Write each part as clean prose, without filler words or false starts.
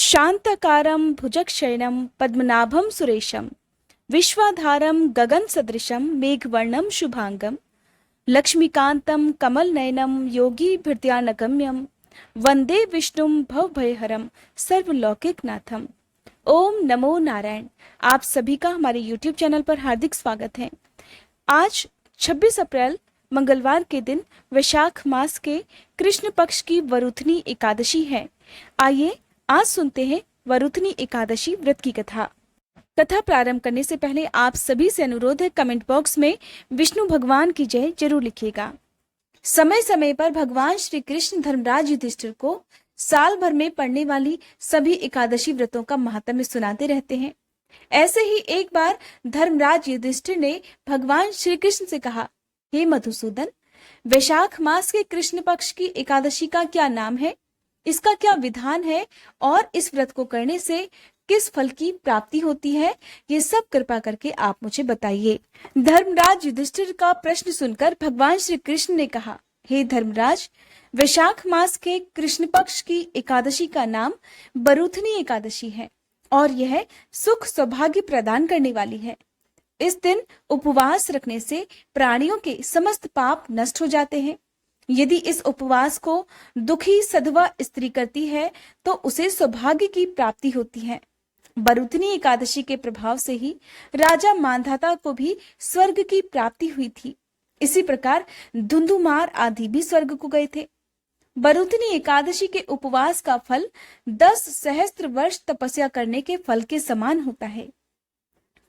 शांताकारं भुजगशयनं पद्मनाभं सुरेशं विश्वाधारं गगनसदृशं मेघवर्णं शुभांगं लक्ष्मीकान्तं कमलनयनं योगीभिर्ध्यानगम्यं वंदे विष्णुं भवभयहरं सर्वलौकिकनाथम। ओम नमो नारायण। आप सभी का हमारे YouTube चैनल पर हार्दिक स्वागत है। आज 26 अप्रैल मंगलवार के दिन वैशाख मास के कृष्ण पक्ष की वरुथनी एकादशी है। आइए आज सुनते हैं वरुथनी एकादशी व्रत की कथा। कथा प्रारंभ करने से पहले आप सभी से अनुरोध है, कमेंट बॉक्स में विष्णु भगवान की जय जरूर लिखिएगा। समय समय पर भगवान श्री कृष्ण धर्मराज युधिष्ठिर को साल भर में पड़ने वाली सभी एकादशी व्रतों का महात्म्य सुनाते रहते हैं। ऐसे ही एक बार धर्मराज युधिष्ठिर ने भगवान श्री कृष्ण से कहा, हे मधुसूदन, वैशाख मास के कृष्ण पक्ष की एकादशी का क्या नाम है, इसका क्या विधान है और इस व्रत को करने से किस फल की प्राप्ति होती है, ये सब कृपा करके आप मुझे बताइए। धर्मराज युधिष्ठिर का प्रश्न सुनकर भगवान श्री कृष्ण ने कहा, हे धर्मराज, वैशाख मास के कृष्ण पक्ष की एकादशी का नाम वरुथनी एकादशी है और यह सुख सौभाग्य प्रदान करने वाली है। इस दिन उपवास रखने से प्राणियों के समस्त पाप नष्ट हो जाते हैं। यदि इस उपवास को दुखी सधवा स्त्री करती है तो उसे सौभाग्य की प्राप्ति होती है। वरुथनी एकादशी के प्रभाव से ही राजा मांधाता को भी स्वर्ग की प्राप्ति हुई थी। इसी प्रकार धुंधुमार आदि भी स्वर्ग को गए थे। वरुथनी एकादशी के उपवास का फल 10 सहस्त्र वर्ष तपस्या करने के फल के समान होता है।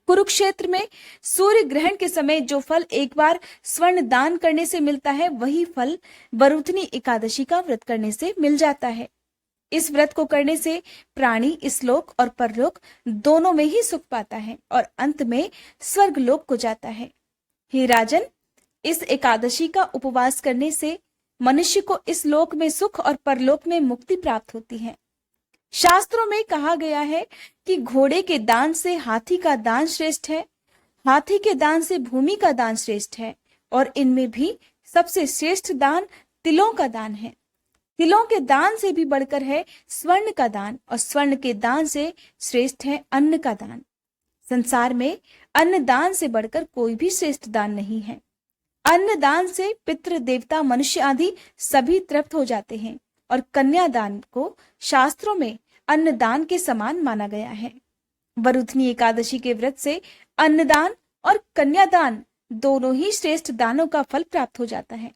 कुरुक्षेत्र में सूर्य ग्रहण के समय जो फल एक बार स्वर्ण दान करने से मिलता है, वही फल वरुथनी एकादशी का व्रत करने से मिल जाता है। इस व्रत को करने से प्राणी इस लोक और परलोक दोनों में ही सुख पाता है और अंत में स्वर्ग लोक को जाता है। हे राजन, इस एकादशी का उपवास करने से मनुष्य को इस लोक में सुख और परलोक में मुक्ति प्राप्त होती है। शास्त्रों में कहा गया है कि घोड़े के दान से हाथी का दान श्रेष्ठ है, हाथी के दान से भूमि का दान श्रेष्ठ है और इनमें भी सबसे श्रेष्ठ दान तिलों का दान है। तिलों के दान से भी बढ़कर है स्वर्ण का दान और स्वर्ण के दान से श्रेष्ठ है अन्न का दान। संसार में अन्न दान से बढ़कर कोई भी श्रेष्ठ दान नहीं है। अन्न दान से पितृ देवता मनुष्य आदि सभी तृप्त हो जाते हैं और कन्यादान को शास्त्रों में अन्नदान के समान माना गया है। वरुथनी एकादशी के व्रत से अन्नदान और कन्यादान दोनों ही श्रेष्ठ दानों का फल प्राप्त हो जाता है।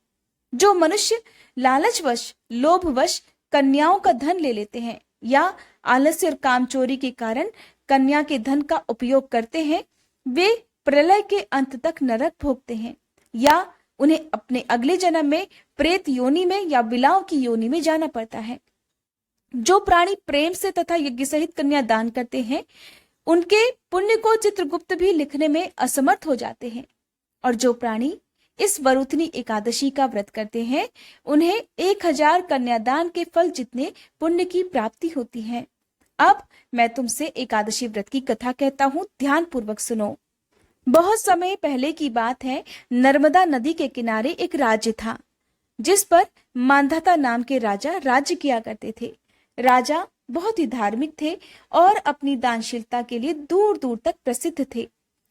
जो मनुष्य लालचवश लोभवश कन्याओं का धन ले लेते हैं या आलस्य और कामचोरी के कारण कन्या के धन का उपयोग करते हैं, वे प्रलय के अंत तक नरक भोगते हैं या उन्हें अपने अगले जन्म में प्रेत योनि में या बिलाव की योनि में जाना पड़ता है। जो प्राणी प्रेम से तथा यज्ञ सहित कन्या दान करते हैं, उनके पुण्य को चित्रगुप्त भी लिखने में असमर्थ हो जाते हैं। और जो प्राणी इस वरुथनी एकादशी का व्रत करते हैं, उन्हें 1000 कन्यादान के फल जितने पुण्य की प्राप्ति होती है। अब मैं तुमसे एकादशी व्रत की कथा कहता हूँ, ध्यान पूर्वक सुनो। बहुत समय पहले की बात है, नर्मदा नदी के किनारे एक राज्य था जिस पर मांधाता नाम के राजा राज्य किया करते थे। राजा बहुत ही धार्मिक थे और अपनी दानशीलता के लिए दूर दूर तक प्रसिद्ध थे।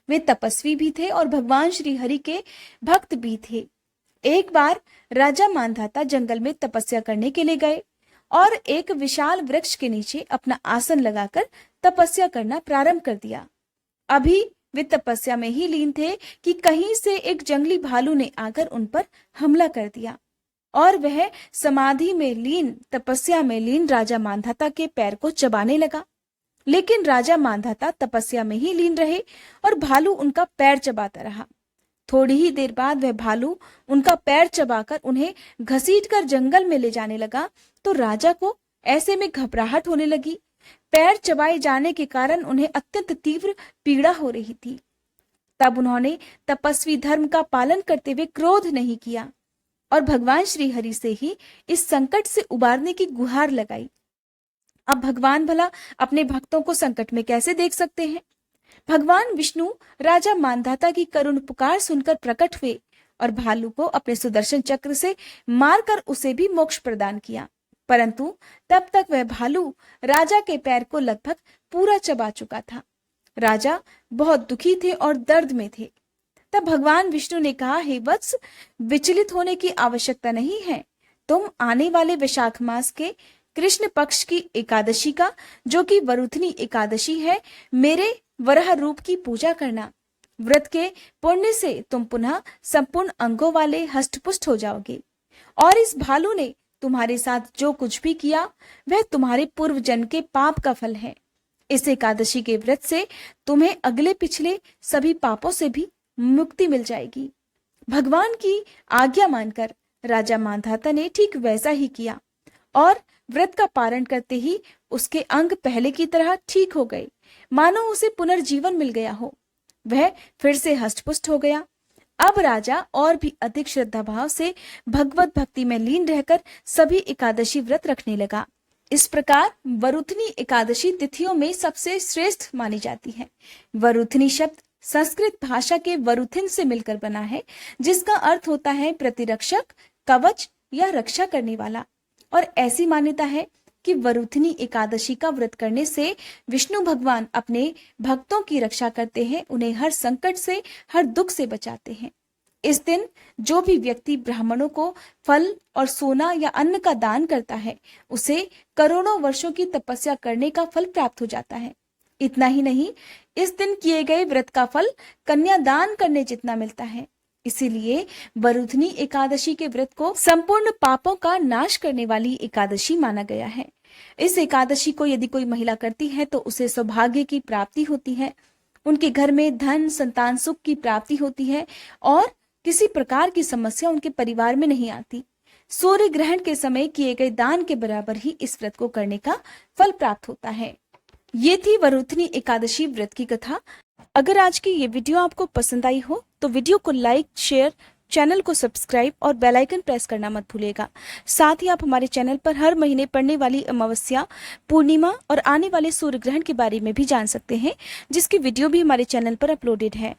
वे तपस्वी भी थे और भगवान श्री हरि के भक्त भी थे। एक बार राजा मांधाता जंगल में तपस्या करने के लिए गए और एक विशाल वृक्ष के नीचे अपना आसन लगाकर तपस्या करना प्रारंभ कर दिया। अभी वे तपस्या में ही लीन थे कि कहीं से एक जंगली भालू ने आकर उन पर हमला कर दिया और वह समाधि में लीन, तपस्या में लीन राजा मांधाता के पैर को चबाने लगा। लेकिन राजा मांधाता तपस्या में ही लीन रहे और भालू उनका पैर चबाता रहा। थोड़ी ही देर बाद वह भालू उनका पैर चबाकर उन्हें घसीटकर जंगल में ले जाने लगा तो राजा को ऐसे में घबराहट होने लगी। पैर चबाए जाने के कारण उन्हें अत्यंत तीव्र पीड़ा हो रही थी। तब उन्होंने तपस्वी धर्म का पालन करते हुए क्रोध नहीं किया और भगवान श्री हरि से ही इस संकट से उबारने की गुहार लगाई। अब भगवान भला अपने भक्तों को संकट में कैसे देख सकते हैं। भगवान विष्णु राजा मांधाता की करुण पुकार सुनकर प्रकट हुए और भालू को अपने सुदर्शन चक्र से मारकर उसे भी मोक्ष प्रदान किया। परंतु तब तक वह भालू राजा के पैर को लगभग पूरा चबा चुका था। राजा बहुत दुखी थे और दर्द में थे। तब भगवान विष्णु ने कहा, हे वत्स, विचलित होने की आवश्यकता नहीं है। तुम आने वाले वैशाख मास के कृष्ण पक्ष की एकादशी का, जो कि वरुथनी एकादशी है, मेरे वराह रूप की पूजा करना। व्रत के पुण्य से तुम पुनः संपूर्ण अंगों वाले हष्टपुष्ट हो जाओगे। और इस भालू ने तुम्हारे साथ जो कुछ भी किया वह तुम्हारे पूर्व जन्म के पाप का फल है। इस एकादशी के व्रत से तुम्हें अगले पिछले सभी पापों से भी मुक्ति मिल जाएगी। भगवान की आज्ञा मानकर राजा मांधाता ने ठीक वैसा ही किया और व्रत का पारण करते ही उसके अंग पहले की तरह ठीक हो गए, मानो उसे पुनर्जीवन मिल गया हो। वह फिर से हष्टपुष्ट हो गया। अब राजा और भी अधिक श्रद्धा भाव से भगवत भक्ति में लीन रहकर सभी एकादशी व्रत रखने लगा। इस प्रकार वरुथनी एकादशी तिथियों में सबसे श्रेष्ठ मानी जाती है। वरुथनी शब्द संस्कृत भाषा के वरुथिन से मिलकर बना है, जिसका अर्थ होता है प्रतिरक्षक, कवच या रक्षा करने वाला। और ऐसी मान्यता है कि वरुथनी एकादशी का व्रत करने से विष्णु भगवान अपने भक्तों की रक्षा करते हैं, उन्हें हर संकट से, हर दुख से बचाते हैं। इस दिन जो भी व्यक्ति ब्राह्मणों को फल और सोना या अन्न का दान करता है, उसे करोड़ों वर्षों की तपस्या करने का फल प्राप्त हो जाता है। इतना ही नहीं, इस दिन किए गए व्रत का फल कन्यादान करने जितना मिलता है। इसीलिए वरुथनी एकादशी के व्रत को संपूर्ण पापों का नाश करने वाली एकादशी माना गया है। इस एकादशी को यदि कोई महिला करती है तो उसे सौभाग्य की प्राप्ति होती है, उनके घर में धन, संतान, सुख की प्राप्ति होती है और किसी प्रकार की समस्या उनके परिवार में नहीं आती। सूर्य ग्रहण के समय किए गए दान के बराबर ही इस व्रत को करने का फल प्राप्त होता है। ये थी वरुथनी एकादशी व्रत की कथा। अगर आज की ये वीडियो आपको पसंद आई हो तो वीडियो को लाइक, शेयर, चैनल को सब्सक्राइब और बेल आइकन प्रेस करना मत भूलिएगा। साथ ही आप हमारे चैनल पर हर महीने पड़ने वाली अमावस्या, पूर्णिमा और आने वाले सूर्य ग्रहण के बारे में भी जान सकते हैं, जिसकी वीडियो भी हमारे चैनल पर अपलोडेड है।